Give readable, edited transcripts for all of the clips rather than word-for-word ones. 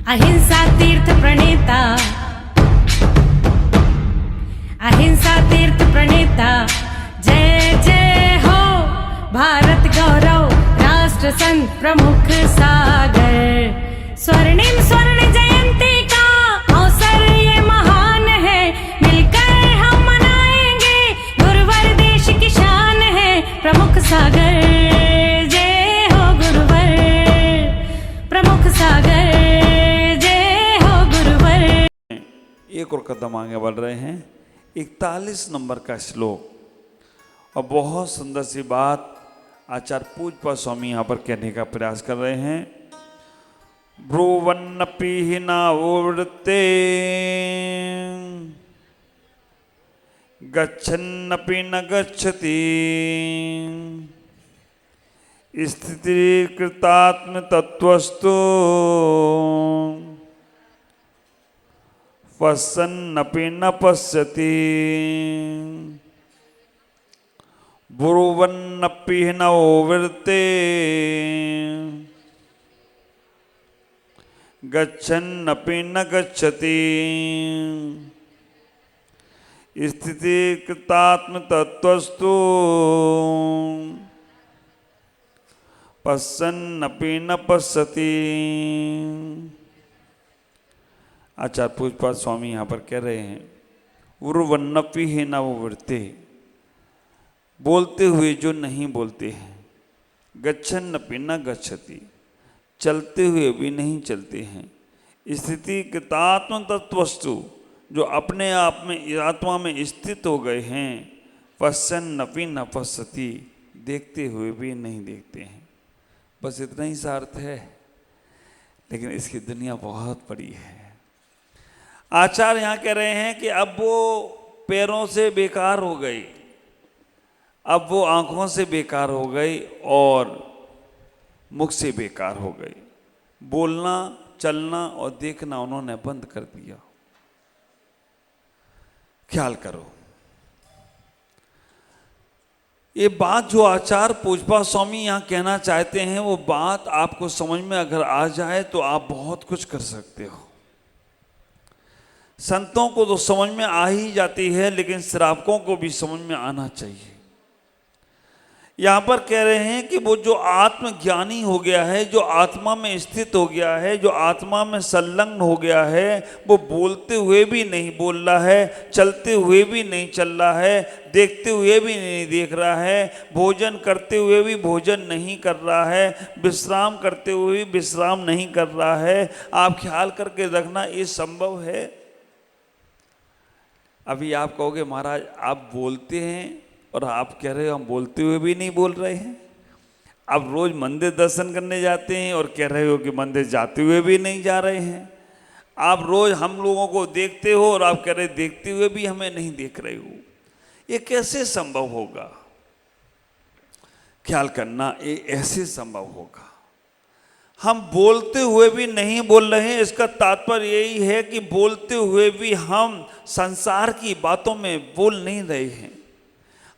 अहिंसा तीर्थ प्रणेता, अहिंसा तीर्थ प्रणेता, जय जय हो भारत गौरव राष्ट्र संत प्रमुख सागर। स्वर्णिम स्वर्ण जयंती का अवसर ये महान है, मिलकर हम मनाएंगे गुरुवर देश की शान है प्रमुख सागर। जय हो गुरुवर प्रमुख सागर, जय हो गुरुवर। एक और कदम आगे बढ़ रहे हैं, 41 नंबर का श्लोक। और बहुत सुंदर सी बात आचार्य पूज्यपाद स्वामी यहाँ पर कहने का प्रयास कर रहे हैं। ब्रुवन्नपि नावृत्ते गच्छन्नपि न गच्छति स्थिति कृतात्म तत्वस्तु पश्यन्नपि न पश्यति ब्रुवन्नपि नवृत्ते गच्छन्नपि न गच्छति स्थिति कृतात्म तत्वस्तु पश्यन्नपि न पश्यति। आचार्य पूज्यपाद स्वामी यहाँ पर कह रहे हैं, ब्रुवन्नपि नवृत्ते, बोलते हुए जो नहीं बोलते हैं, गच्छन्नपि न गच्छति, चलते हुए भी नहीं चलते हैं, स्थिति कृतात्म तत्वस्तु, जो अपने आप में आत्मा में स्थित हो गए हैं, पश्यन्नपि न पश्यति, देखते हुए भी नहीं देखते हैं। बस इतना ही सा अर्थ है, लेकिन इसकी दुनिया बहुत बड़ी है। आचार्य यहाँ कह रहे हैं कि अब वो पैरों से बेकार हो गई, अब वो आंखों से बेकार हो गई और मुख से बेकार हो गई। बोलना, चलना और देखना उन्होंने बंद कर दिया। ख्याल करो, ये बात जो आचार्य पूज्यपाद स्वामी यहाँ कहना चाहते हैं, वो बात आपको समझ में अगर आ जाए तो आप बहुत कुछ कर सकते हो। संतों को तो समझ में आ ही जाती है, लेकिन श्रावकों को भी समझ में आना चाहिए। यहाँ पर कह रहे हैं कि वो जो आत्मज्ञानी हो गया है, जो आत्मा में स्थित हो गया है, जो आत्मा में संलग्न हो गया है, वो बोलते हुए भी नहीं बोल रहा है, चलते हुए भी नहीं चल रहा है, देखते हुए भी नहीं देख रहा है, भोजन करते हुए भी भोजन नहीं कर रहा है, विश्राम करते हुए भी विश्राम नहीं कर रहा है। आप ख्याल करके रखना, ये संभव है। अभी आप कहोगे महाराज आप बोलते हैं और आप कह रहे हो हम बोलते हुए भी नहीं बोल रहे हैं। आप रोज मंदिर दर्शन करने जाते हैं और कह रहे हो कि मंदिर जाते हुए भी नहीं जा रहे हैं। आप रोज हम लोगों को देखते हो और आप कह रहे देखते हुए भी हमें नहीं देख रहे हो। ये कैसे संभव होगा? ख्याल करना, ये ऐसे संभव होगा। हम बोलते हुए भी नहीं बोल रहे हैं, इसका तात्पर्य यही है कि बोलते हुए भी हम संसार की बातों में बोल नहीं रहे हैं।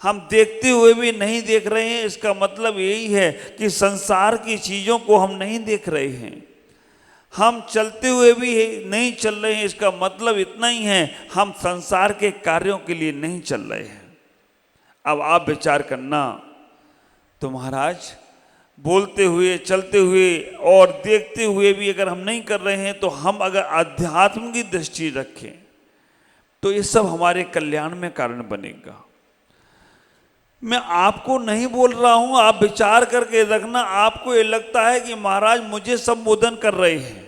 हम देखते हुए भी नहीं देख रहे हैं, इसका मतलब यही है कि संसार की चीज़ों को हम नहीं देख रहे हैं। हम चलते हुए भी नहीं चल रहे हैं, इसका मतलब इतना ही है हम संसार के कार्यों के लिए नहीं चल रहे हैं। अब आप विचार करना, तो महाराज बोलते हुए, चलते हुए और देखते हुए भी अगर हम नहीं कर रहे हैं, तो हम अगर अध्यात्म की दृष्टि रखें तो ये सब हमारे कल्याण में कारण बनेगा। मैं आपको नहीं बोल रहा हूं, आप विचार करके रखना। आपको ये लगता है कि महाराज मुझे संबोधन कर रहे हैं।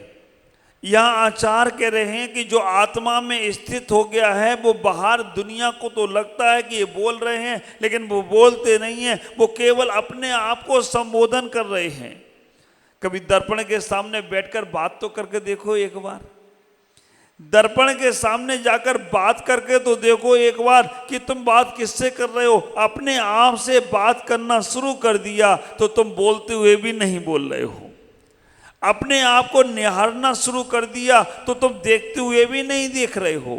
यहाँ आचार्य कह रहे हैं कि जो आत्मा में स्थित हो गया है, वो बाहर दुनिया को तो लगता है कि ये बोल रहे हैं, लेकिन वो बोलते नहीं हैं, वो केवल अपने आप को संबोधन कर रहे हैं। कभी दर्पण के सामने बैठकर बात तो करके देखो एक बार। दर्पण के सामने जाकर बात करके तो देखो एक बार कि तुम बात किससे कर रहे हो। अपने आप से बात करना शुरू कर दिया तो तुम बोलते हुए भी नहीं बोल रहे हो। अपने आप को निहारना शुरू कर दिया तो तुम देखते हुए भी नहीं देख रहे हो।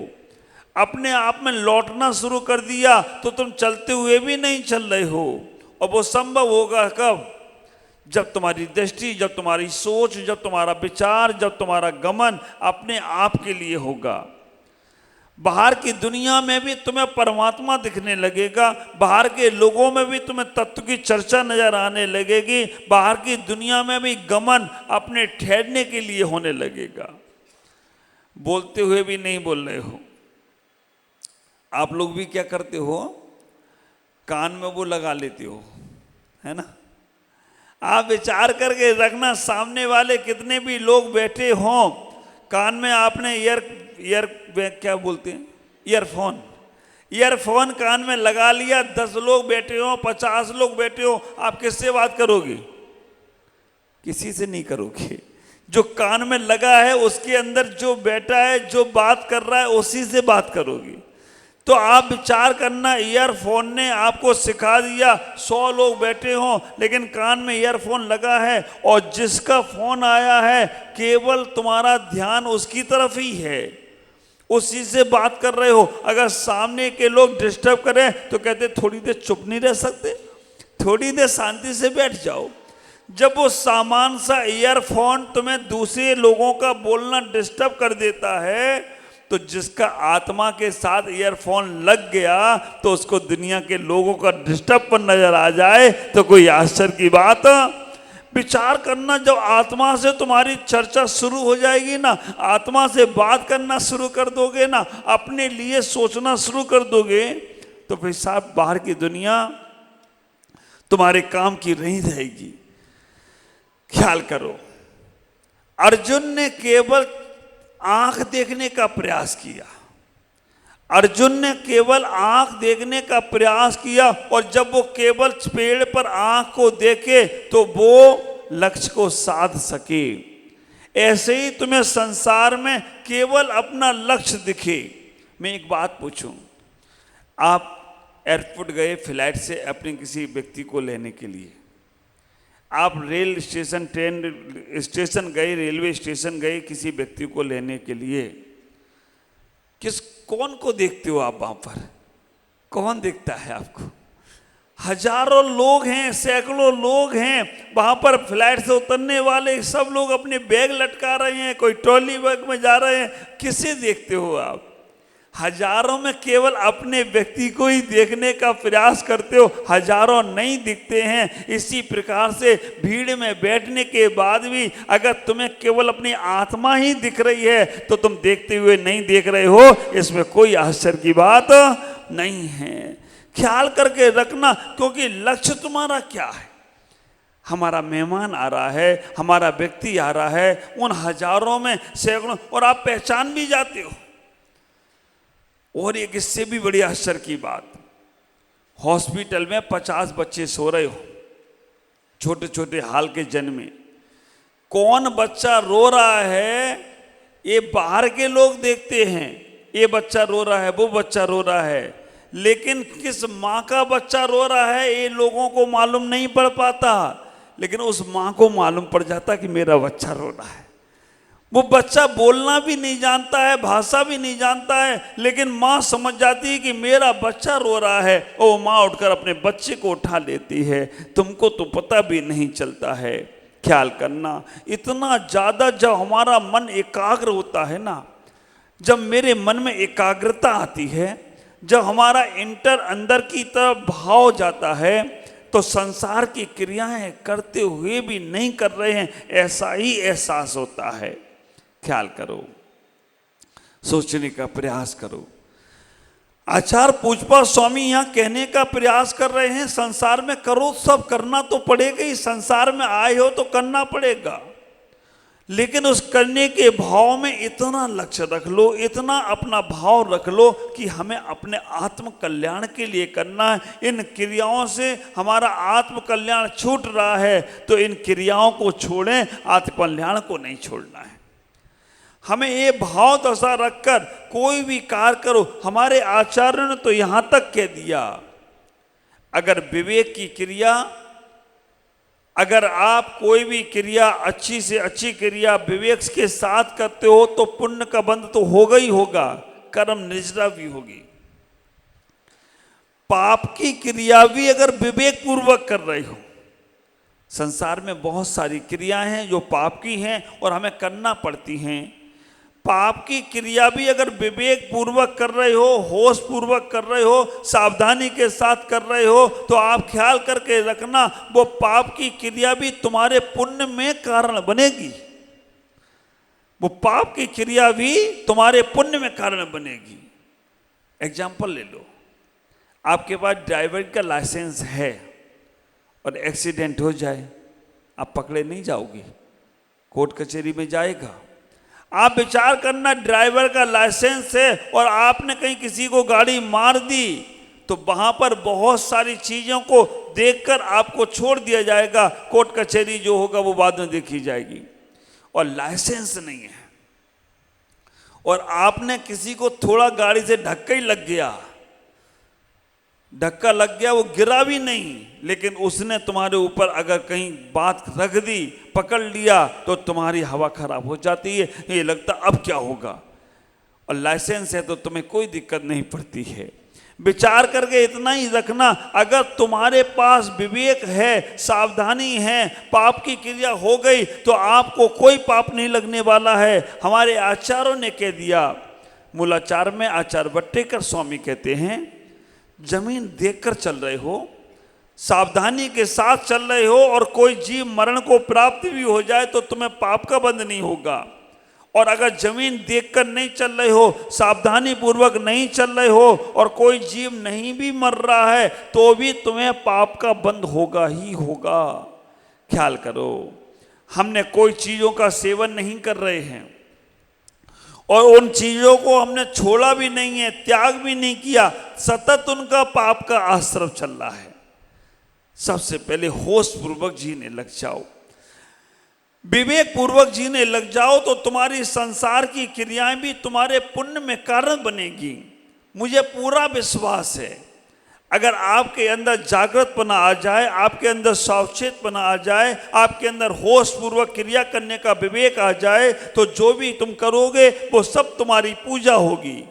अपने आप में लौटना शुरू कर दिया तो तुम चलते हुए भी नहीं चल रहे हो। और वो संभव होगा कब? जब तुम्हारी दृष्टि, जब तुम्हारी सोच, जब तुम्हारा विचार, जब तुम्हारा गमन अपने आप के लिए होगा। बाहर की दुनिया में भी तुम्हें परमात्मा दिखने लगेगा, बाहर के लोगों में भी तुम्हें तत्व की चर्चा नजर आने लगेगी, बाहर की दुनिया में भी गमन अपने ठहरने के लिए होने लगेगा। बोलते हुए भी नहीं बोल रहे हो। आप लोग भी क्या करते हो, कान में वो लगा लेते हो, है ना। आप विचार करके रखना, सामने वाले कितने भी लोग बैठे हों, कान में आपने क्या बोलते हैं, ईयरफोन कान में लगा लिया, 10 लोग बैठे हो, 50 लोग बैठे हो, आप किससे बात करोगे? किसी से नहीं करोगे। जो कान में लगा है उसके अंदर जो बैठा है, जो बात कर रहा है, उसी से बात करोगे। तो आप विचार करना, ईयरफोन ने आपको सिखा दिया, 100 लोग बैठे हों लेकिन कान में ईयरफोन लगा है, और जिसका फोन आया है केवल तुम्हारा ध्यान उसकी तरफ ही है, उसी से बात कर रहे हो। अगर सामने के लोग डिस्टर्ब करें तो कहते थोड़ी देर चुप नहीं रह सकते, थोड़ी देर शांति से बैठ जाओ। जब वो सामान सा ईयरफोन तुम्हें दूसरे लोगों का बोलना डिस्टर्ब कर देता है, तो जिसका आत्मा के साथ ईयरफोन लग गया तो उसको दुनिया के लोगों का डिस्टर्ब पर नजर आ जाए तो कोई आश्चर्य की बात। विचार करना, जब आत्मा से तुम्हारी चर्चा शुरू हो जाएगी ना, आत्मा से बात करना शुरू कर दोगे ना, अपने लिए सोचना शुरू कर दोगे, तो फिर साहब बाहर की दुनिया तुम्हारे काम की नहीं रहेगी। ख्याल करो, अर्जुन ने केवल आंख देखने का प्रयास किया, अर्जुन ने केवल आंख देखने का प्रयास किया, और जब वो केवल पेड़ पर आंख को देखे तो वो लक्ष्य को साध सके। ऐसे ही तुम्हें संसार में केवल अपना लक्ष्य दिखे। मैं एक बात पूछूं, आप एयरपोर्ट गए फ्लाइट से अपने किसी व्यक्ति को लेने के लिए, आप रेल स्टेशन, ट्रेन स्टेशन गए, रेलवे स्टेशन गए किसी व्यक्ति को लेने के लिए, कौन को देखते हो आप? वहां पर कौन दिखता है आपको? हजारों लोग हैं, सैकड़ों लोग हैं वहां पर। फ्लाइट से उतरने वाले सब लोग अपने बैग लटका रहे हैं, कोई ट्रॉली बैग में जा रहे हैं। किसे देखते हो आप? हजारों में केवल अपने व्यक्ति को ही देखने का प्रयास करते हो, हजारों नहीं दिखते हैं। इसी प्रकार से भीड़ में बैठने के बाद भी अगर तुम्हें केवल अपनी आत्मा ही दिख रही है तो तुम देखते हुए नहीं देख रहे हो, इसमें कोई आश्चर्य की बात नहीं है। ख्याल करके रखना, क्योंकि लक्ष्य तुम्हारा क्या है? हमारा मेहमान आ रहा है, हमारा व्यक्ति आ रहा है, उन हजारों में सैकड़ों, और आप पहचान भी जाते हो। और एक इससे भी बड़ी आश्चर्य की बात, हॉस्पिटल में 50 बच्चे सो रहे हो, छोटे छोटे हाल के जन्मे। कौन बच्चा रो रहा है ये बाहर के लोग देखते हैं, ये बच्चा रो रहा है, वो बच्चा रो रहा है, लेकिन किस माँ का बच्चा रो रहा है ये लोगों को मालूम नहीं पड़ पाता, लेकिन उस माँ को मालूम पड़ जाता कि मेरा बच्चा रो रहा है। वो बच्चा बोलना भी नहीं जानता है, भाषा भी नहीं जानता है, लेकिन माँ समझ जाती है कि मेरा बच्चा रो रहा है, और माँ उठकर अपने बच्चे को उठा लेती है। तुमको तो पता भी नहीं चलता है। ख्याल करना, इतना ज़्यादा जब हमारा मन एकाग्र होता है ना, जब मेरे मन में एकाग्रता आती है, जब हमारा अंदर की तरफ भाव जाता है, तो संसार की क्रियाएं करते हुए भी नहीं कर रहे हैं ऐसा ही एहसास होता है। ख्याल करो, सोचने का प्रयास करो। आचार्य पूजपा स्वामी यहाँ कहने का प्रयास कर रहे हैं, संसार में करो, सब करना तो पड़ेगा ही, संसार में आए हो तो करना पड़ेगा, लेकिन उस करने के भाव में इतना लक्ष्य रख लो, इतना अपना भाव रख लो कि हमें अपने आत्म कल्याण के लिए करना है। इन क्रियाओं से हमारा आत्म कल्याण छूट रहा है, तो इन क्रियाओं को छोड़ें, आत्म कल्याण को नहीं छोड़ना है। हमें ये भाव दशा रखकर कोई भी कार्य करो। हमारे आचार्य ने तो यहाँ तक कह दिया, अगर विवेक की क्रिया, अगर आप कोई भी क्रिया अच्छी से अच्छी क्रिया विवेक के साथ करते हो तो पुण्य का बंध तो होगा ही होगा, कर्म निजरा भी होगी। पाप की क्रिया भी अगर विवेक पूर्वक कर रहे हो संसार में बहुत सारी क्रियाएं हैं जो पाप की हैं और हमें करना पड़ती हैं। पाप की क्रिया भी अगर विवेक पूर्वक कर रहे हो, होश पूर्वक कर रहे हो, सावधानी के साथ कर रहे हो, तो आप ख्याल करके रखना वो पाप की क्रिया भी तुम्हारे पुण्य में कारण बनेगी। वो पाप की क्रिया भी तुम्हारे पुण्य में कारण बनेगी। एग्जाम्पल ले लो, आपके पास ड्राइवर का लाइसेंस है और एक्सीडेंट हो जाए, आप पकड़े नहीं जाओगे, कोर्ट कचहरी में जाएगा। आप विचार करना, ड्राइवर का लाइसेंस है और आपने कहीं किसी को गाड़ी मार दी तो वहां पर बहुत सारी चीजों को देखकर आपको छोड़ दिया जाएगा, कोर्ट कचहरी जो होगा वो बाद में देखी जाएगी। और लाइसेंस नहीं है और आपने किसी को थोड़ा गाड़ी से धक्का ही लग गया, धक्का लग गया, वो गिरा भी नहीं, लेकिन उसने तुम्हारे ऊपर अगर कहीं बात रख दी, पकड़ लिया, तो तुम्हारी हवा खराब हो जाती है, ये लगता अब क्या होगा। और लाइसेंस है तो तुम्हें कोई दिक्कत नहीं पड़ती है। विचार करके इतना ही रखना, अगर तुम्हारे पास विवेक है, सावधानी है, पाप की क्रिया हो गई तो आपको कोई पाप नहीं लगने वाला है। हमारे आचार्यों ने कह दिया, मूलाचार में आचार्य बट्टेकर स्वामी कहते हैं, जमीन देखकर चल रहे हो, सावधानी के साथ चल रहे हो और कोई जीव मरण को प्राप्त भी हो जाए तो तुम्हें पाप का बंध नहीं होगा। और अगर जमीन देखकर नहीं चल रहे हो, सावधानी पूर्वक नहीं चल रहे हो और कोई जीव नहीं भी मर रहा है तो भी तुम्हें पाप का बंध होगा ही होगा। ख्याल करो, हमने कोई चीजों का सेवन नहीं कर रहे हैं और उन चीजों को हमने छोड़ा भी नहीं है, त्याग भी नहीं किया, सतत उनका पाप का आश्रम चल रहा है। सबसे पहले होश पूर्वक जीने लग जाओ, विवेक पूर्वक जीने लग जाओ तो तुम्हारी संसार की क्रियाएं भी तुम्हारे पुण्य में कारण बनेगी। मुझे पूरा विश्वास है, अगर आपके अंदर जागृतपना आ जाए, आपके अंदर सावचेतपना आ जाए, आपके अंदर होश पूर्वक क्रिया करने का विवेक आ जाए, तो जो भी तुम करोगे वो सब तुम्हारी पूजा होगी,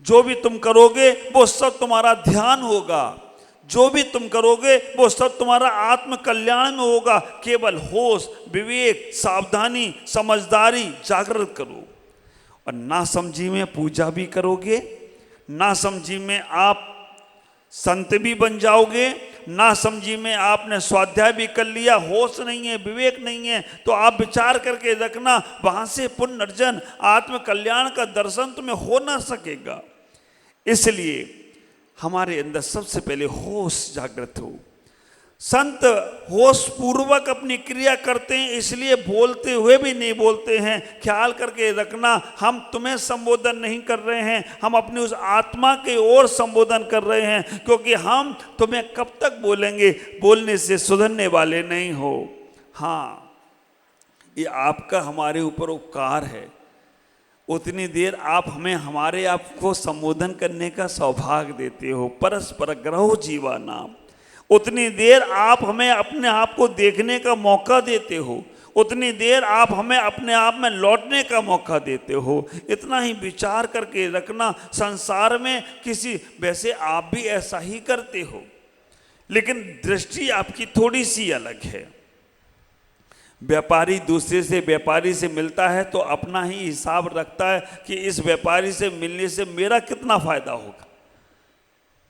जो भी तुम करोगे वो सब तुम्हारा ध्यान होगा, जो भी तुम करोगे वो सब तुम्हारा आत्म कल्याण में होगा। केवल होश, विवेक, सावधानी, समझदारी जागृत करो। और नासमझी में पूजा भी करोगे, नासमझी में आप संत भी बन जाओगे, नासमझी में आपने स्वाध्याय भी कर लिया, होश नहीं है, विवेक नहीं है, तो आप विचार करके रखना वहां से पुण्य अर्जन, आत्म कल्याण का दर्शन तुम्हें हो ना सकेगा। इसलिए हमारे अंदर सबसे पहले होश जागृत हो। संत होश पूर्वक अपनी क्रिया करते हैं, इसलिए बोलते हुए भी नहीं बोलते हैं। ख्याल करके रखना, हम तुम्हें संबोधन नहीं कर रहे हैं, हम अपनी उस आत्मा के ओर संबोधन कर रहे हैं, क्योंकि हम तुम्हें कब तक बोलेंगे, बोलने से सुधरने वाले नहीं हो। हाँ, ये आपका हमारे ऊपर उपकार है, उतनी देर आप हमें हमारे आप को संबोधन करने का सौभाग्य देते हो। परस्पर ग्रहो जीवा नाम, उतनी देर आप हमें अपने आप को देखने का मौका देते हो, उतनी देर आप हमें अपने आप में लौटने का मौका देते हो। इतना ही विचार करके रखना, संसार में किसी, वैसे आप भी ऐसा ही करते हो, लेकिन दृष्टि आपकी थोड़ी सी अलग है। व्यापारी दूसरे से व्यापारी से मिलता है तो अपना ही हिसाब रखता है कि इस व्यापारी से मिलने से मेरा कितना फायदा होगा।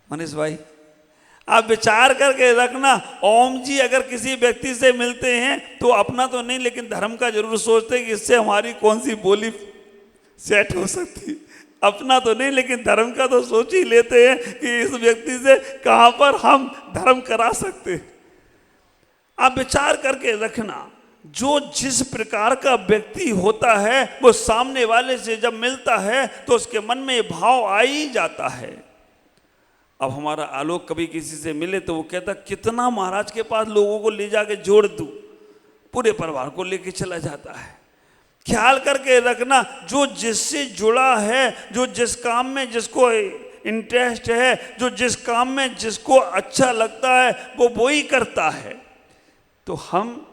मनीष भाई, आप विचार करके रखना, ओम जी अगर किसी व्यक्ति से मिलते हैं तो अपना तो नहीं लेकिन धर्म का जरूर सोचते हैं कि इससे हमारी कौन सी बोली सेट हो सकती, अपना तो नहीं लेकिन धर्म का तो सोच ही लेते हैं कि इस व्यक्ति से कहां पर हम धर्म करा सकते। आप विचार करके रखना, जो जिस प्रकार का व्यक्ति होता है वो सामने वाले से जब मिलता है तो उसके मन में भाव आ ही जाता है। अब हमारा आलोक कभी किसी से मिले तो वो कहता, कितना महाराज के पास लोगों को ले जाके जोड़ दूं, पूरे परिवार को लेके चला जाता है। ख्याल करके रखना, जो जिससे जुड़ा है, जो जिस काम में जिसको इंटरेस्ट है, जो जिस काम में जिसको अच्छा लगता है वो ही करता है। तो हम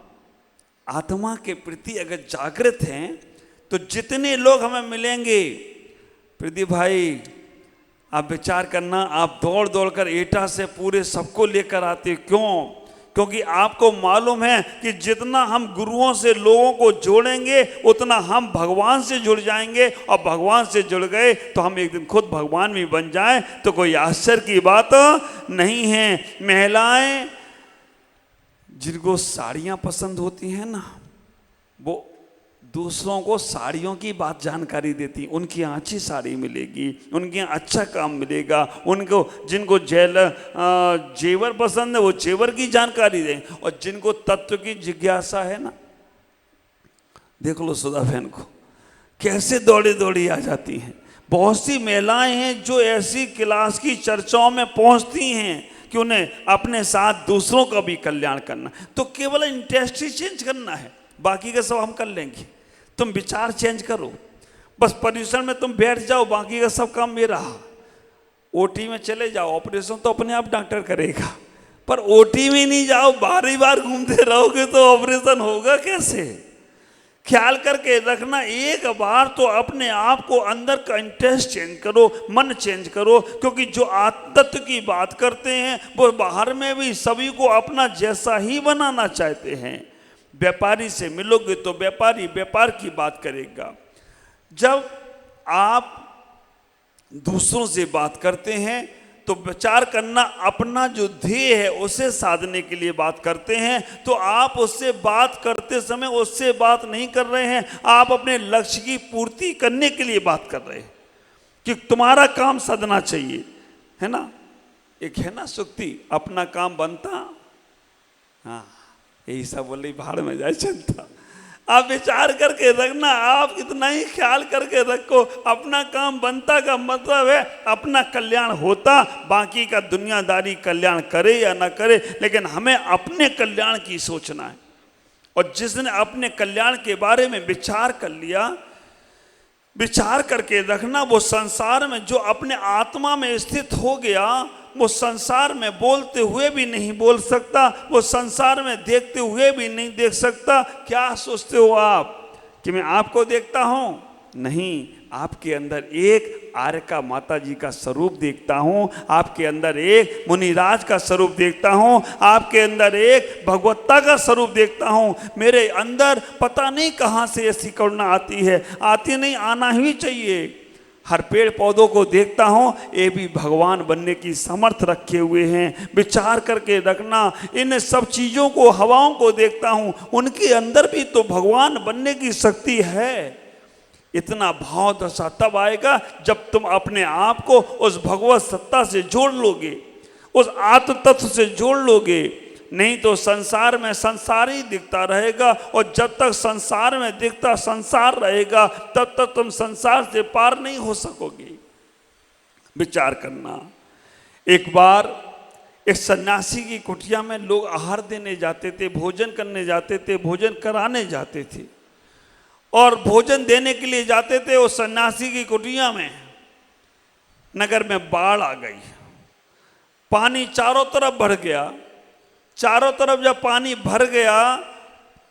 आत्मा के प्रति अगर जागृत हैं तो जितने लोग हमें मिलेंगे, प्रदीप भाई आप विचार करना, आप दौड़ दौड़ कर एटा से पूरे सबको लेकर आते, क्यों? क्योंकि आपको मालूम है कि जितना हम गुरुओं से लोगों को जोड़ेंगे उतना हम भगवान से जुड़ जाएंगे, और भगवान से जुड़ गए तो हम एक दिन खुद भगवान भी बन जाएं तो कोई आश्चर्य की बात नहीं है। महिलाएं जिनको साड़ियां पसंद होती हैं ना, वो दूसरों को साड़ियों की बात जानकारी देती, उनकी यहाँ अच्छी साड़ी मिलेगी, उनके यहाँ अच्छा काम मिलेगा, उनको जिनको जेवर पसंद है वो जेवर की जानकारी दें, और जिनको तत्व की जिज्ञासा है ना, देख लो सुधा बहन को कैसे दौड़ी दौड़ी आ जाती हैं। बहुत सी महिलाएं हैं जो ऐसी क्लास की चर्चाओं में पहुंचती हैं कि उन्हें अपने साथ दूसरों का भी कल्याण करना, तो केवल इंटरेस्ट ही चेंज करना है, बाकी का सब हम कर लेंगे। तुम विचार चेंज करो, बस पोजीशन में तुम बैठ जाओ, बाकी का सब काम मेरा। ओटी में चले जाओ, ऑपरेशन तो अपने आप डॉक्टर करेगा, पर ओटी में नहीं जाओ, बारी बार घूमते रहोगे तो ऑपरेशन होगा कैसे। ख्याल करके रखना, एक बार तो अपने आप को अंदर का इंटरेस्ट चेंज करो, मन चेंज करो, क्योंकि जो आत्मतत्व की बात करते हैं वो बाहर में भी सभी को अपना जैसा ही बनाना चाहते हैं। व्यापारी से मिलोगे तो व्यापारी व्यापार की बात करेगा। जब आप दूसरों से बात करते हैं तो विचार करना, अपना जो ध्येय है उसे साधने के लिए बात करते हैं, तो आप उससे बात करते समय उससे बात नहीं कर रहे हैं, आप अपने लक्ष्य की पूर्ति करने के लिए बात कर रहे हैं कि तुम्हारा काम सधना चाहिए, है ना। एक है ना सुक्ति, अपना काम बनता, हाँ यही सब बोल रही, भाड़ में जाए चलता। आप विचार करके रखना, आप इतना ही ख्याल करके रखो, अपना काम बनता का मतलब है अपना कल्याण होता, बाकी का दुनियादारी कल्याण करे या ना करे, लेकिन हमें अपने कल्याण की सोचना है। और जिसने अपने कल्याण के बारे में विचार कर लिया, विचार करके रखना, वो संसार में जो अपने आत्मा में स्थित हो गया, वो संसार में बोलते हुए भी नहीं बोल सकता, वो संसार में देखते हुए भी नहीं देख सकता। क्या सोचते हो आप कि मैं आपको देखता हूं? नहीं, आपके अंदर एक आर्यका माता जी का स्वरूप देखता हूं, आपके अंदर एक मुनिराज का स्वरूप देखता हूं, आपके अंदर एक भगवत्ता का स्वरूप देखता हूं। मेरे अंदर पता नहीं कहां से ऐसी करुणा आती है, आती नहीं, आना ही चाहिए। हर पेड़ पौधों को देखता हूं, ये भी भगवान बनने की समर्थ रखे हुए हैं। विचार करके रखना, इन सब चीज़ों को, हवाओं को देखता हूं, उनके अंदर भी तो भगवान बनने की शक्ति है। इतना भाव दशा तब आएगा जब तुम अपने आप को उस भगवत सत्ता से जोड़ लोगे, उस आत्म तत्व से जोड़ लोगे। नहीं तो संसार में संसार ही दिखता रहेगा, और जब तक संसार में दिखता संसार रहेगा तब तक तुम संसार से पार नहीं हो सकोगे। विचार करना, एक बार एक सन्यासी की कुटिया में लोग आहार देने जाते थे, भोजन करने जाते थे, भोजन कराने जाते थे, और भोजन देने के लिए जाते थे। उस सन्यासी की कुटिया में नगर में बाढ़ आ गई, पानी चारों तरफ भर गया। चारों तरफ जब पानी भर गया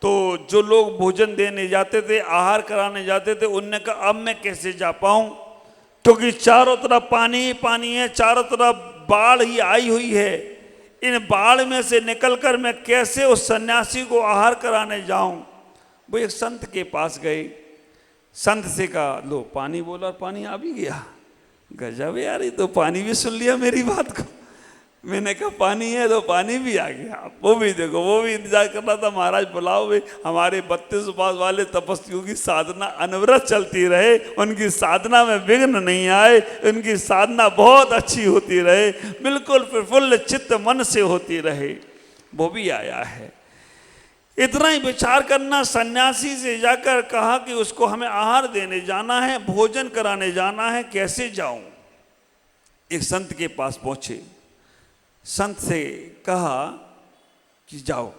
तो जो लोग भोजन देने जाते थे, आहार कराने जाते थे, उनने कहा अब मैं कैसे जा पाऊं, क्योंकि चारों तरफ पानी ही पानी है, चारों तरफ बाढ़ ही आई हुई है। इन बाढ़ में से निकलकर मैं कैसे उस सन्यासी को आहार कराने जाऊं। वो एक संत के पास गए, संत से कहा लो पानी, बोला और पानी आ भी गया। गजब यार, ये तो पानी भी सुन लिया मेरी बात को। मैंने कहा पानी है तो पानी भी आ गया। वो भी देखो, वो भी इंतजार कर रहा था, महाराज बुलाओ भाई, हमारे 32 उपास वाले तपस्वियों की साधना अनवरत चलती रहे, उनकी साधना में विघ्न नहीं आए, उनकी साधना बहुत अच्छी होती रहे, बिल्कुल प्रफुल्ल चित्त मन से होती रहे। वो भी आया है। इतना ही विचार करना, सन्यासी से जाकर कहा कि उसको हमें आहार देने जाना है, भोजन कराने जाना है, कैसे जाऊं। एक संत के पास पहुंचे, संत से कहा कि जाओ।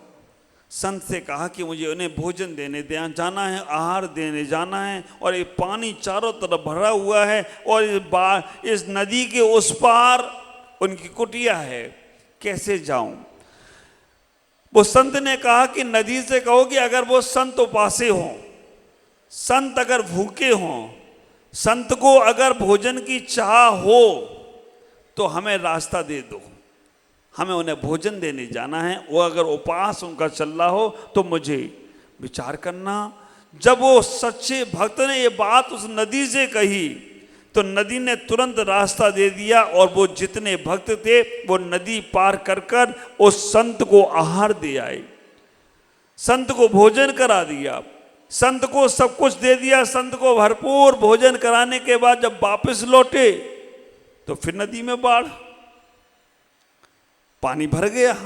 संत से कहा कि मुझे उन्हें भोजन देने जाना है, आहार देने जाना है, और ये पानी चारों तरफ भरा हुआ है, और इस नदी के उस पार उनकी कुटिया है, कैसे जाऊं। वो संत ने कहा कि नदी से कहो कि अगर वो संत उपासे हों, संत अगर भूखे हों, संत को अगर भोजन की चाह हो तो हमें रास्ता दे दो। हमें उन्हें भोजन देने जाना है। वो अगर उपवास उनका चल रहा हो तो मुझे विचार करना। जब वो सच्चे भक्त ने ये बात उस नदी से कही तो नदी ने तुरंत रास्ता दे दिया और वो जितने भक्त थे वो नदी पार कर कर उस संत को आहार दे आए, संत को भोजन करा दिया, संत को सब कुछ दे दिया। संत को भरपूर भोजन कराने के बाद जब वापस लौटे तो फिर नदी में बाढ़, पानी भर गया।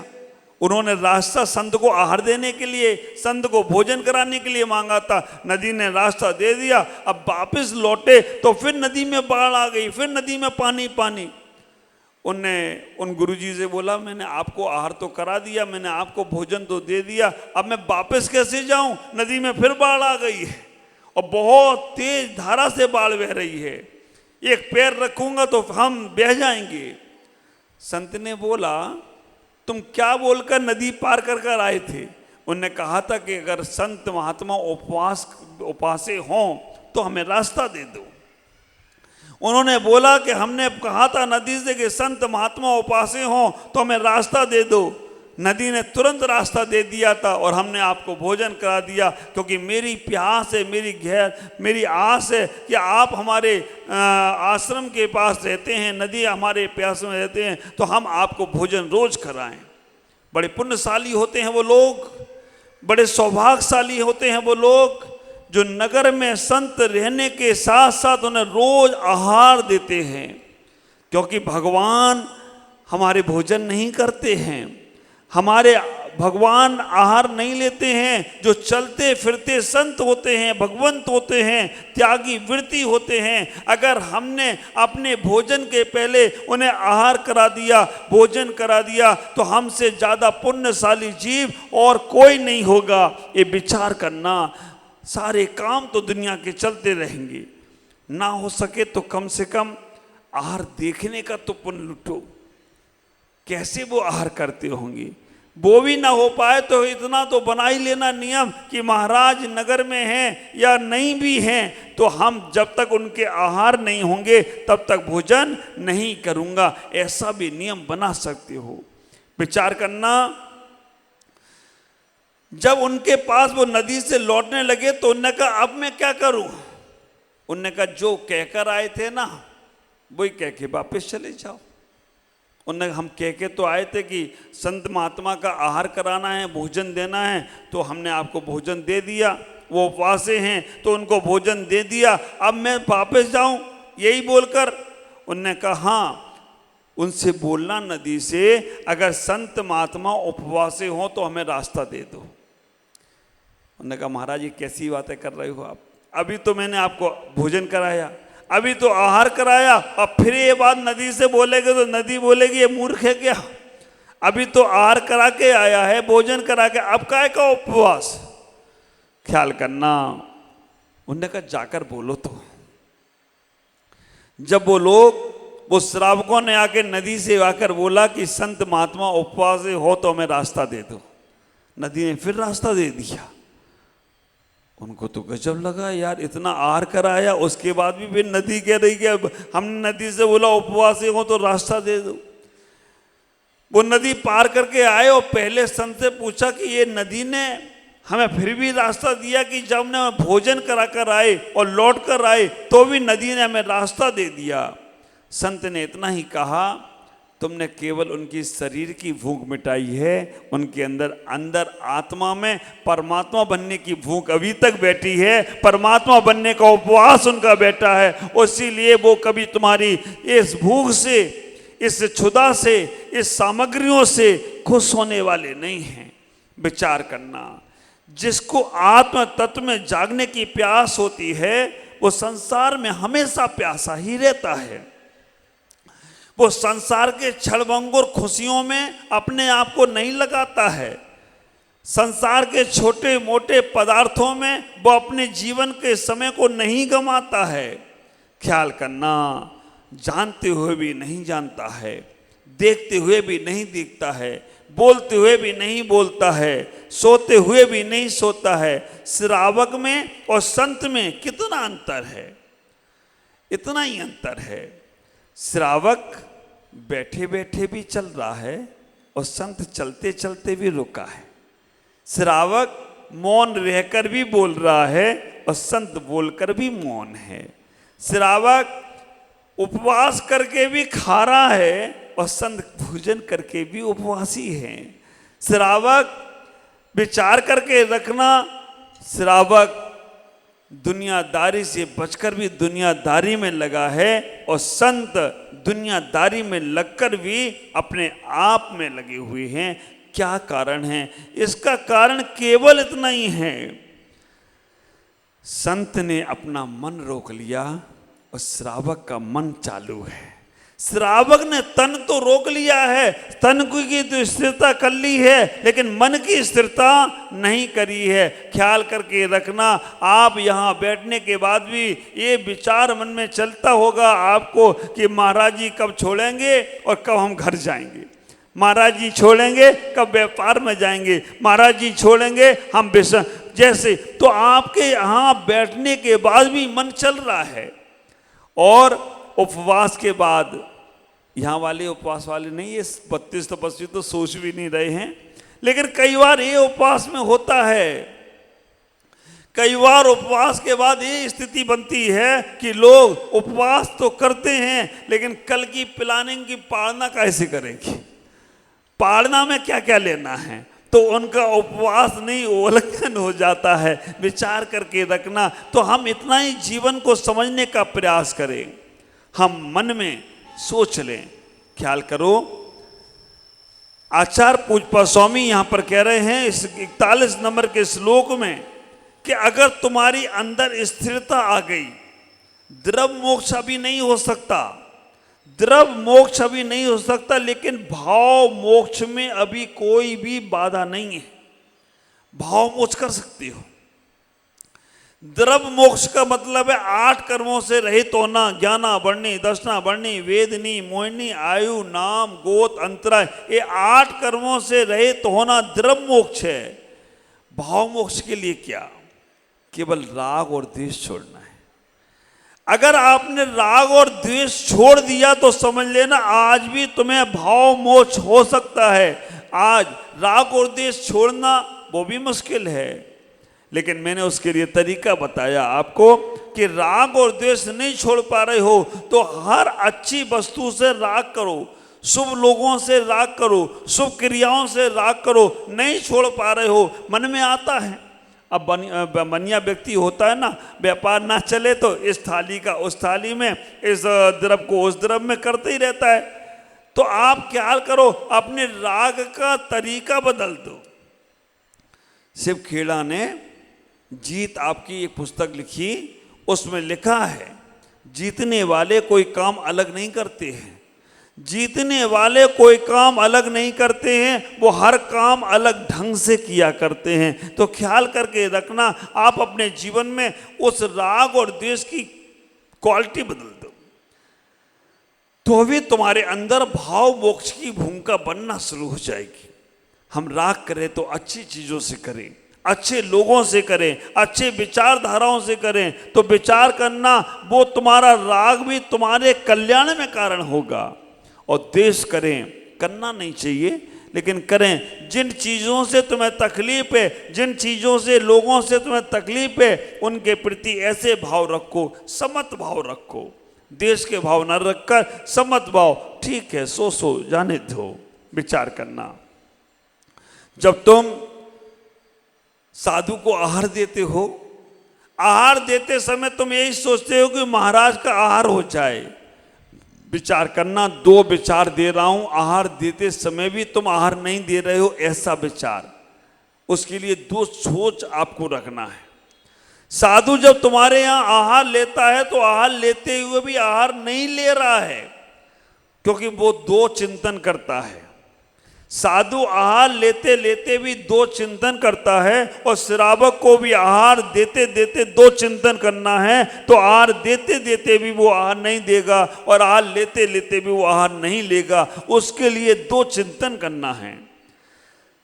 उन्होंने रास्ता संत को आहार देने के लिए, संत को भोजन कराने के लिए मांगा था, नदी ने रास्ता दे दिया। अब वापस लौटे तो फिर नदी में बाढ़ आ गई, फिर नदी में पानी पानी। उनने उन गुरुजी से बोला, मैंने आपको आहार तो करा दिया, मैंने आपको भोजन तो दे दिया, अब मैं वापस कैसे जाऊं? नदी में फिर बाढ़ आ गई है और बहुत तेज धारा से बाढ़ बह रही है, एक पैर रखूंगा तो हम बह जाएंगे। संत ने बोला, तुम क्या बोलकर नदी पार कर कर आए थे? उनने कहा था कि अगर संत महात्मा उपासे हों तो हमें रास्ता दे दो। उन्होंने बोला कि हमने कहा था नदी से कि संत महात्मा उपासे हों तो हमें रास्ता दे दो। नदी ने तुरंत रास्ता दे दिया था और हमने आपको भोजन करा दिया, क्योंकि मेरी प्यास है, मेरी आस है कि आप हमारे आश्रम के पास रहते हैं, नदी हमारे प्यास में रहते हैं, तो हम आपको भोजन रोज कराएं। बड़े पुण्यशाली होते हैं वो लोग, बड़े सौभाग्यशाली होते हैं वो लोग जो नगर में संत रहने के साथ साथ उन्हें रोज आहार देते हैं, क्योंकि भगवान हमारे भोजन नहीं करते हैं, हमारे भगवान आहार नहीं लेते हैं। जो चलते फिरते संत होते हैं, भगवंत होते हैं, त्यागी वृत्ति होते हैं, अगर हमने अपने भोजन के पहले उन्हें आहार करा दिया, भोजन करा दिया, तो हमसे ज़्यादा पुण्यशाली जीव और कोई नहीं होगा। ये विचार करना। सारे काम तो दुनिया के चलते रहेंगे, ना हो सके तो कम से कम आहार देखने का तो पुण्य लुटो। कैसे वो आहार करते होंगे? वो भी ना हो पाए तो इतना तो बना ही लेना नियम कि महाराज नगर में हैं या नहीं भी हैं तो हम जब तक उनके आहार नहीं होंगे तब तक भोजन नहीं करूंगा। ऐसा भी नियम बना सकते हो। विचार करना। जब उनके पास वो नदी से लौटने लगे तो उन्होंने कहा अब मैं क्या करूं? उन्होंने कहा जो कहकर आए थे ना वही कह के वापस चले जाओ। उन्होंने हम कह के तो आए थे कि संत महात्मा का आहार कराना है, भोजन देना है, तो हमने आपको भोजन दे दिया। वो उपवासे हैं तो उनको भोजन दे दिया, अब मैं वापस जाऊं यही बोलकर? उन्होंने कहा हाँ, उनसे बोलना नदी से अगर संत महात्मा उपवासे हों तो हमें रास्ता दे दो। उन्होंने कहा महाराज ये कैसी बातें कर रहे हो आप? अभी तो मैंने आपको भोजन कराया, अभी तो आहार कराया, अब फिर ये बात नदी से बोलेगे तो नदी बोलेगी ये मूर्ख है क्या? अभी तो आहार करा के आया है, भोजन करा के, अब काय का उपवास? ख्याल करना। उन्होंने कहा जाकर बोलो तो। जब वो लोग, वो श्रावकों ने आके नदी से आकर बोला कि संत महात्मा उपवास हो तो हमें रास्ता दे दो, नदी ने फिर रास्ता दे दिया। उनको तो गजब लगा, यार इतना आहार कराया उसके बाद भी फिर नदी कह रही कि हमने नदी से बोला उपवास हो तो रास्ता दे दो। वो नदी पार करके आए और पहले संत से पूछा कि ये नदी ने हमें फिर भी रास्ता दिया कि जब हमने भोजन करा कर आए और लौट कर आए तो भी नदी ने हमें रास्ता दे दिया। संत ने इतना ही कहा, तुमने केवल उनकी शरीर की भूख मिटाई है, उनके अंदर आत्मा में परमात्मा बनने की भूख अभी तक बैठी है, परमात्मा बनने का उपवास उनका बैठा है। इसीलिए वो कभी तुम्हारी इस भूख से, इस क्षुधा से, इस सामग्रियों से खुश होने वाले नहीं हैं। विचार करना। जिसको आत्म तत्व में जागने की प्यास होती है वो संसार में हमेशा प्यासा ही रहता है। वो संसार के क्षणभंगुर खुशियों में अपने आप को नहीं लगाता है, संसार के छोटे मोटे पदार्थों में वो अपने जीवन के समय को नहीं गंवाता है। ख्याल करना। जानते हुए भी नहीं जानता है, देखते हुए भी नहीं देखता है, बोलते हुए भी नहीं बोलता है, सोते हुए भी नहीं सोता है। श्रावक में और संत में कितना अंतर है? इतना ही अंतर है। श्रावक बैठे बैठे भी चल रहा है और संत चलते चलते भी रुका है। श्रावक मौन रहकर भी बोल रहा है और संत बोलकर भी मौन है। श्रावक उपवास करके भी खा रहा है और संत भोजन करके भी उपवासी है। श्रावक विचार करके रखना, श्रावक दुनियादारी से बचकर भी दुनियादारी में लगा है और संत दुनियादारी में लगकर भी अपने आप में लगे हुए हैं। क्या कारण है? इसका कारण केवल इतना ही है, संत ने अपना मन रोक लिया और श्रावक का मन चालू है। श्रावक ने तन तो रोक लिया है, तन की तो स्थिरता कर ली है, लेकिन मन की स्थिरता नहीं करी है। ख्याल करके रखना, आप यहाँ बैठने के बाद भी ये विचार मन में चलता होगा आपको कि महाराज जी कब छोड़ेंगे और कब हम घर जाएंगे, महाराज जी छोड़ेंगे कब व्यापार में जाएंगे, महाराज जी छोड़ेंगे हम जैसे। तो आपके यहाँ बैठने के बाद भी मन चल रहा है। और उपवास के बाद, यहाँ वाले उपवास वाले नहीं, ये 32 तपस्वी तो सोच भी नहीं रहे हैं, लेकिन कई बार ये उपवास में होता है। कई बार उपवास के बाद ये स्थिति बनती है कि लोग उपवास तो करते हैं, लेकिन कल की प्लानिंग की पालना कैसे करेंगे, पालना में क्या क्या लेना है, तो उनका उपवास नहीं उल्लंघन हो जाता है। विचार करके रखना। तो हम इतना ही जीवन को समझने का प्रयास करें, हम मन में सोच लें। ख्याल करो, आचार्य पूज्य स्वामी यहां पर कह रहे हैं इस 41 नंबर के श्लोक में कि अगर तुम्हारी अंदर स्थिरता आ गई, द्रव मोक्ष अभी नहीं हो सकता, द्रव मोक्ष अभी नहीं हो सकता, लेकिन भाव मोक्ष में अभी कोई भी बाधा नहीं है। भाव मोक्ष कर सकती हो। द्रव मोक्ष का मतलब है 8 कर्मों से रहित होना, ज्ञाना बढ़नी, दर्शना बढ़नी, वेदनी, मोहिनी, आयु, नाम, गोत, अंतराय, ये 8 कर्मों से रहित होना द्रव मोक्ष है। भाव मोक्ष के लिए क्या? केवल राग और द्वेष छोड़ना है। अगर आपने राग और द्वेष छोड़ दिया तो समझ लेना आज भी तुम्हें भाव मोक्ष हो सकता है। आज राग और द्वेष छोड़ना वो भी मुश्किल है, लेकिन मैंने उसके लिए तरीका बताया आपको कि राग और द्वेष नहीं छोड़ पा रहे हो तो हर अच्छी वस्तु से राग करो, शुभ लोगों से राग करो, शुभ क्रियाओं से राग करो। नहीं छोड़ पा रहे हो, मन में आता है। अब बनिया व्यक्ति होता है ना, व्यापार ना चले तो इस थाली का उस थाली में, इस द्रव को उस द्रव में करते ही रहता है। तो आप ख्याल करो, अपने राग का तरीका बदल दो। शिव खेड़ा ने जीत आपकी एक पुस्तक लिखी, उसमें लिखा है जीतने वाले कोई काम अलग नहीं करते हैं, जीतने वाले कोई काम अलग नहीं करते हैं, वो हर काम अलग ढंग से किया करते हैं। तो ख्याल करके रखना, आप अपने जीवन में उस राग और द्वेष की क्वालिटी बदल दो, तो भी तुम्हारे अंदर भाव मोक्ष की भूमिका बनना शुरू हो जाएगी। हम राग करें तो अच्छी चीजों से करें, अच्छे लोगों से करें, अच्छे विचारधाराओं से करें, तो विचार करना वो तुम्हारा राग भी तुम्हारे कल्याण में कारण होगा। और द्वेष करें, करना नहीं चाहिए, लेकिन करें। जिन चीज़ों से तुम्हें तकलीफ है, जिन चीज़ों से लोगों से तुम्हें तकलीफ है, उनके प्रति ऐसे भाव रखो, समत भाव रखो। द्वेष के भाव न रखकर समत भाव, ठीक है सो जाने दो। विचार करना, जब तुम साधु को आहार देते हो, आहार देते समय तुम यही सोचते हो कि महाराज का आहार हो जाए। विचार करना, 2 विचार दे रहा हूं, आहार देते समय भी तुम आहार नहीं दे रहे हो, ऐसा विचार। उसके लिए 2 सोच आपको रखना है। साधु जब तुम्हारे यहां आहार लेता है तो आहार लेते हुए भी आहार नहीं ले रहा है, क्योंकि वो 2 चिंतन करता है। साधु आहार लेते लेते भी 2 चिंतन करता है, और श्रावक को भी आहार देते देते 2 चिंतन करना है। तो आहार देते देते भी वो आहार नहीं देगा, और आहार लेते लेते भी वो आहार नहीं लेगा। उसके लिए 2 चिंतन करना है।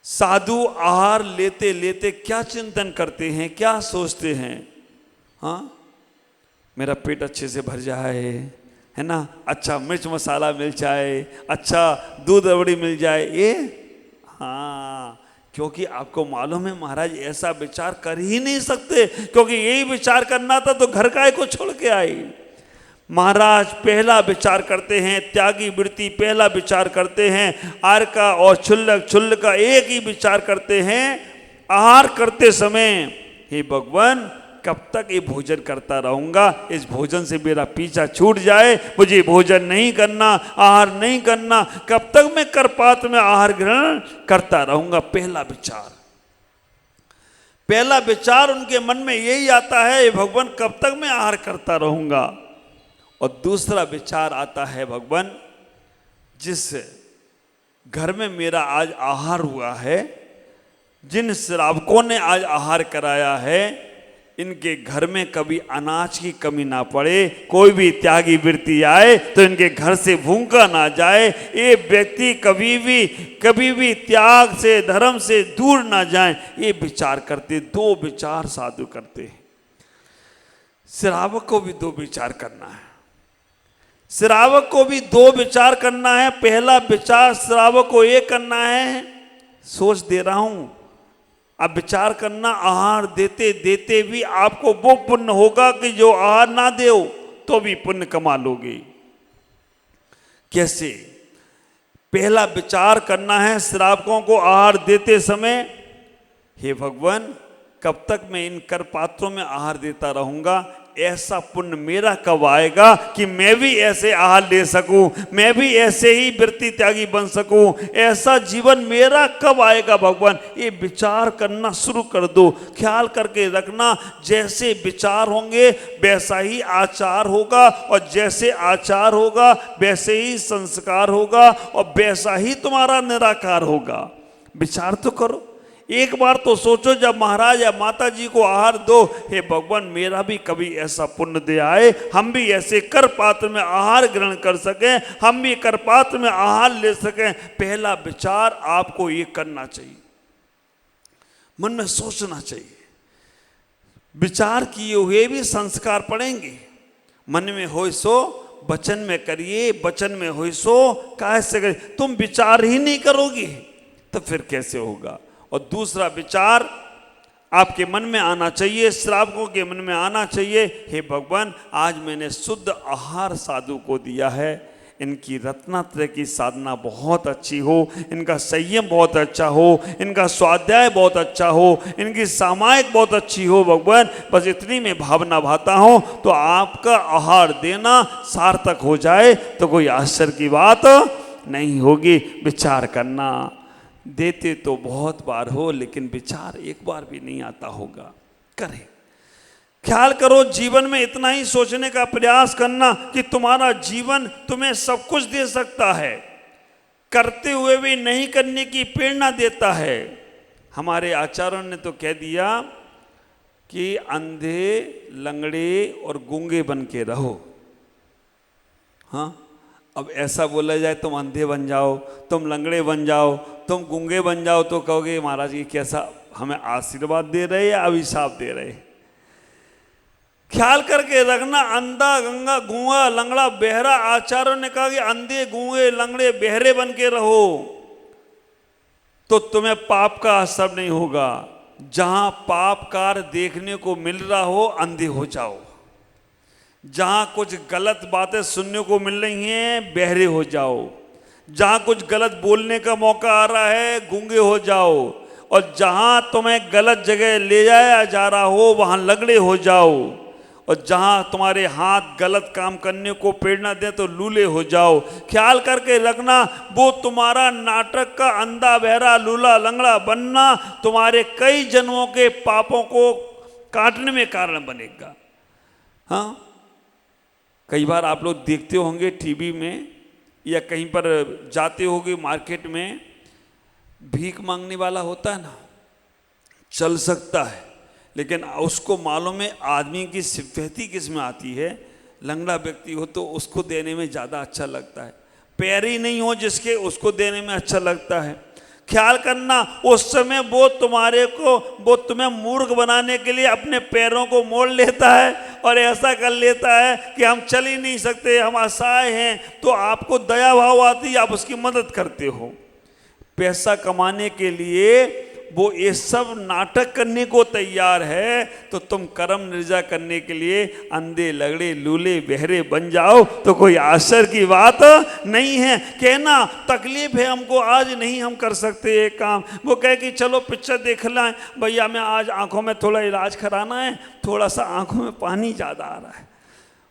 साधु आहार लेते लेते क्या चिंतन करते हैं, क्या सोचते हैं? हाँ, मेरा पेट अच्छे से भर जाए, है ना, अच्छा मिर्च मसाला मिल जाए, अच्छा दूध रबड़ी मिल जाए, ये हाँ, क्योंकि आपको मालूम है महाराज ऐसा विचार कर ही नहीं सकते, क्योंकि यही विचार करना था तो घर काय को छोड़ के आई। महाराज पहला विचार करते हैं त्यागी वृत्ति, पहला विचार करते हैं आहार का और क्षुल्लक का एक ही विचार करते हैं। आहार करते समय हे भगवान कब तक ये भोजन करता रहूंगा, इस भोजन से मेरा पीछा छूट जाए, मुझे भोजन नहीं करना, आहार नहीं करना, कब तक मैं करपात में आहार ग्रहण करता रहूंगा। पहला विचार उनके मन में यही आता है, भगवान कब तक मैं आहार करता रहूंगा। और दूसरा विचार आता है, भगवान जिस घर में मेरा आज आहार हुआ है, जिन श्रावकों ने आज आहार कराया है, इनके घर में कभी अनाज की कमी ना पड़े, कोई भी त्यागी वृत्ति आए तो इनके घर से भूखा ना जाए, ये व्यक्ति कभी भी त्याग से धर्म से दूर ना जाए, ये विचार करते। दो विचार साधु करते हैं। श्रावक को भी दो विचार करना है, श्रावक को भी दो विचार करना है। पहला विचार श्रावक को ये करना है, सोच दे रहा हूं, अब विचार करना, आहार देते देते भी आपको वो पुण्य होगा कि जो आहार ना दो तो भी पुण्य कमा लोगे। कैसे? पहला विचार करना है श्रावकों को आहार देते समय, हे भगवान कब तक मैं इन कर पात्रों में आहार देता रहूंगा, ऐसा पुण्य मेरा कब आएगा कि मैं भी ऐसे आहार ले सकूं, मैं भी ऐसे ही वृत्ति त्यागी बन सकूं, ऐसा जीवन मेरा कब आएगा भगवान। ये विचार करना शुरू कर दो। ख्याल करके रखना, जैसे विचार होंगे वैसा ही आचार होगा, और जैसे आचार होगा वैसे ही संस्कार होगा, और वैसा ही तुम्हारा निराकार होगा। विचार तो करो, एक बार तो सोचो, जब महाराज या माता जी को आहार दो, हे भगवान मेरा भी कभी ऐसा पुण्य दे आए, हम भी ऐसे कर पात्र में आहार ग्रहण कर सकें, हम भी कर पात्र में आहार ले सकें। पहला विचार आपको ये करना चाहिए, मन में सोचना चाहिए। विचार किए हुए भी संस्कार पड़ेंगे। मन में हो सो वचन में करिए, वचन में हो सो काहे से करिए। तुम विचार ही नहीं करोगे तो फिर कैसे होगा। और दूसरा विचार आपके मन में आना चाहिए, श्रावकों के मन में आना चाहिए, हे भगवान आज मैंने शुद्ध आहार साधु को दिया है, इनकी रत्नात्रय की साधना बहुत अच्छी हो, इनका संयम बहुत अच्छा हो, इनका स्वाध्याय बहुत अच्छा हो, इनकी सामायिक बहुत अच्छी हो भगवान, बस इतनी में भावना भाता हूँ तो आपका आहार देना सार्थक हो जाए तो कोई आश्चर्य की बात नहीं होगी। विचार करना, देते तो बहुत बार हो लेकिन विचार एक बार भी नहीं आता होगा। करें, ख्याल करो, जीवन में इतना ही सोचने का प्रयास करना कि तुम्हारा जीवन तुम्हें सब कुछ दे सकता है, करते हुए भी नहीं करने की प्रेरणा देता है। हमारे आचार्यों ने तो कह दिया कि अंधे, लंगड़े और गूंगे बन के रहो। हाँ, अब ऐसा बोला जाए तुम अंधे बन जाओ, तुम लंगड़े बन जाओ, तुम गूंगे बन जाओ तो कहोगे महाराज ये कैसा हमें आशीर्वाद दे रहे या अभिशाप दे रहे। ख्याल करके रखना, अंधा, गंगा, गूंगा, लंगड़ा, बहरा, आचार्यों ने कहा कि अंधे, गूंगे, लंगड़े, बहरे बन के रहो तो तुम्हें पाप का असर नहीं होगा। जहां पाप कार्य देखने को मिल रहा हो अंधे हो जाओ, जहां कुछ गलत बातें सुनने को मिल रही हैं बहरे हो जाओ, जहां कुछ गलत बोलने का मौका आ रहा है गूंगे हो जाओ, और जहां तुम्हें गलत जगह ले जाया जा रहा हो वहां लंगड़े हो जाओ, और जहां तुम्हारे हाथ गलत काम करने को प्रेरणा दे तो लूले हो जाओ। ख्याल करके रखना, वो तुम्हारा नाटक का अंधा, बहरा, लूला, लंगड़ा बनना तुम्हारे कई जन्मों के पापों को काटने में कारण बनेगा। हाँ, कई बार आप लोग देखते होंगे टीवी में या कहीं पर जाते होंगे मार्केट में, भीख मांगने वाला होता है ना, चल सकता है लेकिन उसको मालूम है आदमी की सिंपैथी किस में आती है। लंगड़ा व्यक्ति हो तो उसको देने में ज़्यादा अच्छा लगता है, पैर ही नहीं हो जिसके उसको देने में अच्छा लगता है। ख्याल करना, उस समय वो तुम्हें मूर्ख बनाने के लिए अपने पैरों को मोड़ लेता है और ऐसा कर लेता है कि हम चल ही नहीं सकते, हम असहाय हैं, तो आपको दया भाव आती है, आप उसकी मदद करते हो। पैसा कमाने के लिए वो ये सब नाटक करने को तैयार है, तो तुम कर्म निर्जा करने के लिए अंधे लगड़े लूले बहरे बन जाओ तो कोई आश्चर्य की बात नहीं है। कहना तकलीफ है हमको, आज नहीं हम कर सकते ये काम। वो कहे कि चलो पिक्चर देख लें भैया, मैं आज आंखों में थोड़ा इलाज कराना है, थोड़ा सा आंखों में पानी ज़्यादा आ रहा है।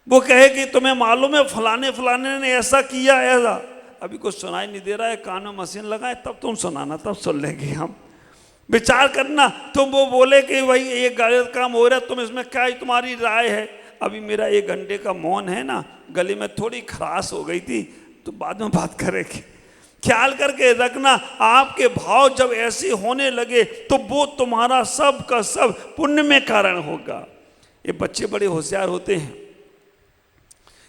वो कहे कि तुम्हें मालूम है फलाने फलाने ने ऐसा किया ऐसा, अभी कुछ सुनाई नहीं दे रहा है, कान में मशीन लगाए तब तुम सुनाना, तब सुन लेंगे हम। विचार करना, तुम वो बोले कि भाई ये गलत काम हो रहा है, तुम इसमें क्या तुम्हारी राय है। अभी मेरा 1 घंटे का मौन है ना, गले में थोड़ी खराश हो गई थी, तो बाद में बात करेंगे। ख्याल करके रखना, आपके भाव जब ऐसे होने लगे तो वो तुम्हारा सब का सब पुण्य में कारण होगा। ये बच्चे बड़े होशियार होते हैं,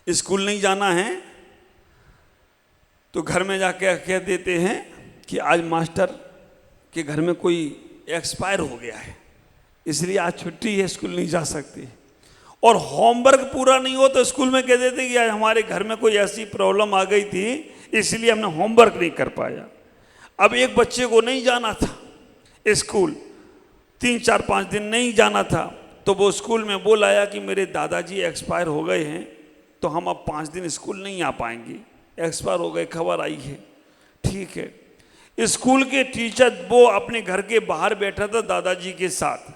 स्कूल नहीं जाना है तो घर में जाके कह देते हैं कि आज मास्टर के घर में कोई एक्सपायर हो गया है, इसलिए आज छुट्टी है, स्कूल नहीं जा सकते। और होमवर्क पूरा नहीं हो तो स्कूल में कह देते कि आज हमारे घर में कोई ऐसी प्रॉब्लम आ गई थी, इसलिए हमने होमवर्क नहीं कर पाया। अब एक बच्चे को नहीं जाना था स्कूल, 3-4-5 दिन नहीं जाना था, तो वो स्कूल में बोल आया कि मेरे दादाजी एक्सपायर हो गए हैं, तो हम अब 5 दिन स्कूल नहीं आ पाएंगे, एक्सपायर हो गए, खबर आई है। ठीक है, स्कूल के टीचर वो अपने घर के बाहर बैठा था दादाजी के साथ,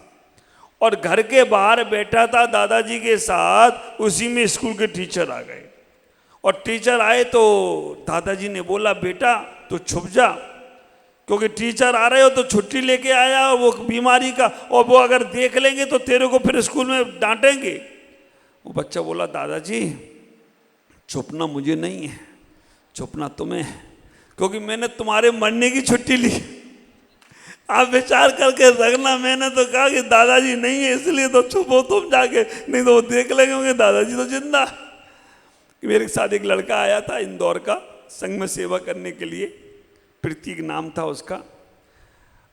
और घर के बाहर बैठा था दादाजी के साथ, उसी में स्कूल के टीचर आ गए। और टीचर आए तो दादाजी ने बोला बेटा तो छुप जा, क्योंकि टीचर आ रहे हो तो छुट्टी लेके आया वो बीमारी का, और वो अगर देख लेंगे तो तेरे को फिर स्कूल में डांटेंगे। वो बच्चा बोला दादाजी छुपना मुझे नहीं है, छुपना तुम्हें है, क्योंकि मैंने तुम्हारे मरने की छुट्टी ली। आप विचार करके रखना, मैंने तो कहा कि दादाजी नहीं है इसलिए तो छुपो तुम जाके, नहीं तो वो देख लेंगे होंगे दादाजी तो जिंदा। मेरे साथ एक लड़का आया था इंदौर का, संघ में सेवा करने के लिए, प्रतीक नाम था उसका।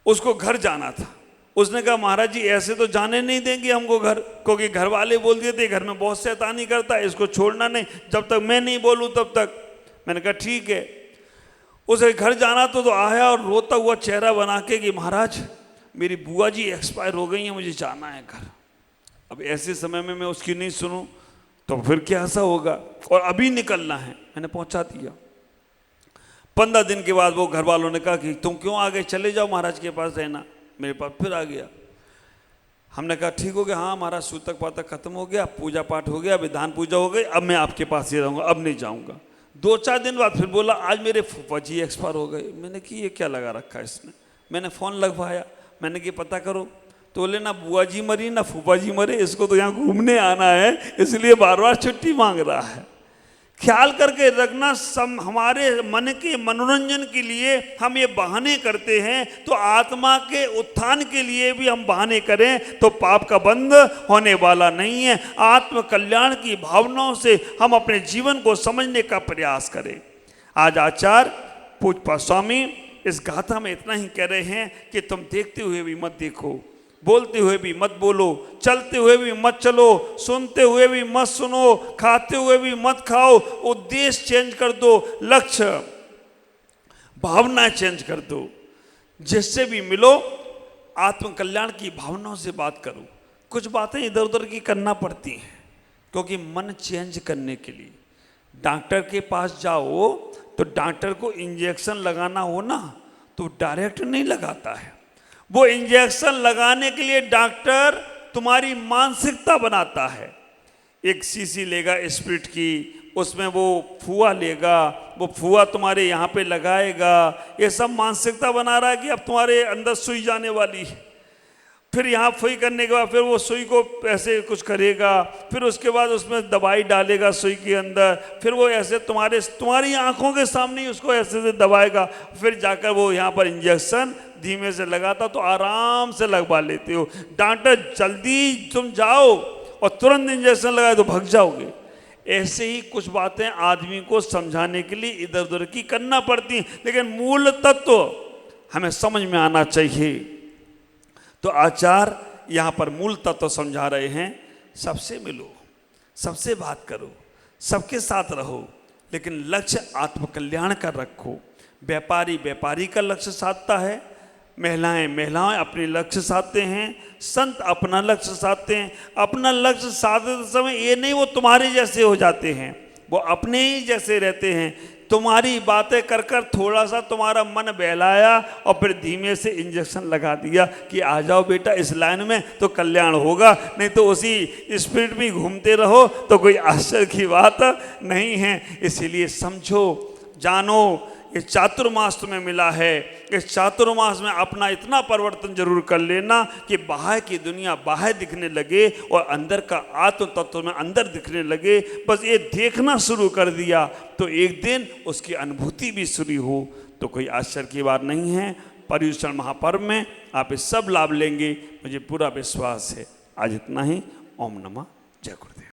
उसको घर जाना था, उसने कहा महाराज जी ऐसे तो जाने नहीं देंगे हमको घर, क्योंकि घर वाले बोल दिए थे घर में बहुत शैतानी करता है, इसको छोड़ना नहीं, जब तक मैं नहीं बोलूँ तब तक। मैंने कहा ठीक है। उसे घर जाना तो आया और रोता हुआ चेहरा बना के कि महाराज मेरी बुआ जी एक्सपायर हो गई हैं, मुझे जाना है घर। अब ऐसे समय में मैं उसकी नहीं सुनूं तो फिर क्या ऐसा होगा, और अभी निकलना है। मैंने पहुंचा दिया। 15 दिन के बाद वो घर वालों ने कहा कि तुम क्यों आ गए, चले जाओ महाराज के पास रहना। मेरे पास फिर आ गया। हमने कहा ठीक हो गया, हाँ महाराज सूतक पातक खत्म हो गया, पूजा पाठ हो गया, विधान पूजा हो गई, अब मैं आपके पास ही रहूँगा, अब नहीं जाऊँगा। 2-4 दिन बाद फिर बोला आज मेरे फूफा जी एक्सपायर हो गए। मैंने कि ये क्या लगा रखा है इसने। मैंने फ़ोन लगवाया, मैंने कि पता करो, तो बोले ना बुआ जी मरी ना फूफा जी मरे, इसको तो यहाँ घूमने आना है इसलिए बार बार छुट्टी मांग रहा है। ख्याल करके रखना, हमारे मन के मनोरंजन के लिए हम ये बहाने करते हैं, तो आत्मा के उत्थान के लिए भी हम बहाने करें तो पाप का बंध होने वाला नहीं है। आत्म कल्याण की भावनाओं से हम अपने जीवन को समझने का प्रयास करें। आज आचार्य पूज्य स्वामी इस गाथा में इतना ही कह रहे हैं कि तुम देखते हुए भी मत देखो, बोलते हुए भी मत बोलो, चलते हुए भी मत चलो, सुनते हुए भी मत सुनो, खाते हुए भी मत खाओ। उद्देश्य चेंज कर दो, लक्ष्य भावना चेंज कर दो। जिससे भी मिलो आत्म कल्याण की भावनाओं से बात करो। कुछ बातें इधर उधर की करना पड़ती हैं, क्योंकि मन चेंज करने के लिए डॉक्टर के पास जाओ तो डॉक्टर को इंजेक्शन लगाना हो ना तो डायरेक्ट नहीं लगाता है। वो इंजेक्शन लगाने के लिए डॉक्टर तुम्हारी मानसिकता बनाता है। एक शीशी लेगा स्पिरिट की, उसमें वो फुआ लेगा, वो फुआ तुम्हारे यहाँ पे लगाएगा। ये सब मानसिकता बना रहा है कि अब तुम्हारे अंदर सुई जाने वाली है। फिर यहाँ सुई करने के बाद फिर वो सुई को ऐसे कुछ करेगा, फिर उसके बाद उसमें दवाई डालेगा सुई के अंदर, फिर वो ऐसे तुम्हारी आंखों के सामने ही उसको ऐसे से दबाएगा, फिर जाकर वो यहाँ पर इंजेक्शन धीमे से लगाता तो आराम से लगवा लेते हो। डॉक्टर जल्दी तुम जाओ और तुरंत इंजेक्शन लगाए तो भाग जाओगे। ऐसे ही कुछ बातें आदमी को समझाने के लिए इधर उधर की करना पड़ती हैं, लेकिन मूल तत्व हमें समझ में आना चाहिए। तो आचार्य यहाँ पर मूल तत्व समझा रहे हैं। सबसे मिलो, सबसे बात करो, सबके साथ रहो, लेकिन लक्ष्य आत्मकल्याण का रखो। व्यापारी व्यापारी का लक्ष्य साधता है, महिलाएं अपने लक्ष्य साधते हैं, संत अपना लक्ष्य साधते हैं। अपना लक्ष्य साधते समय ये नहीं वो तुम्हारे जैसे हो जाते हैं, वो अपने ही जैसे रहते हैं। तुम्हारी बातें कर कर थोड़ा सा तुम्हारा मन बहलाया और फिर धीमे से इंजेक्शन लगा दिया कि आ जाओ बेटा इस लाइन में तो कल्याण होगा, नहीं तो उसी स्पिरिट में घूमते रहो तो कोई आश्चर्य की बात नहीं है। इसीलिए समझो, जानो, इस चातुर्मास तुम्हें मिला है, इस चातुर्मास में अपना इतना परिवर्तन जरूर कर लेना कि बाहर की दुनिया बाहर दिखने लगे और अंदर का आत्म तत्व में अंदर दिखने लगे। बस ये देखना शुरू कर दिया तो एक दिन उसकी अनुभूति भी शुरू हो तो कोई आश्चर्य की बात नहीं है। पर्युषण महापर्व में आप इस सब लाभ लेंगे, मुझे पूरा विश्वास है। आज इतना ही। ओम नमः जय गुरुदेव।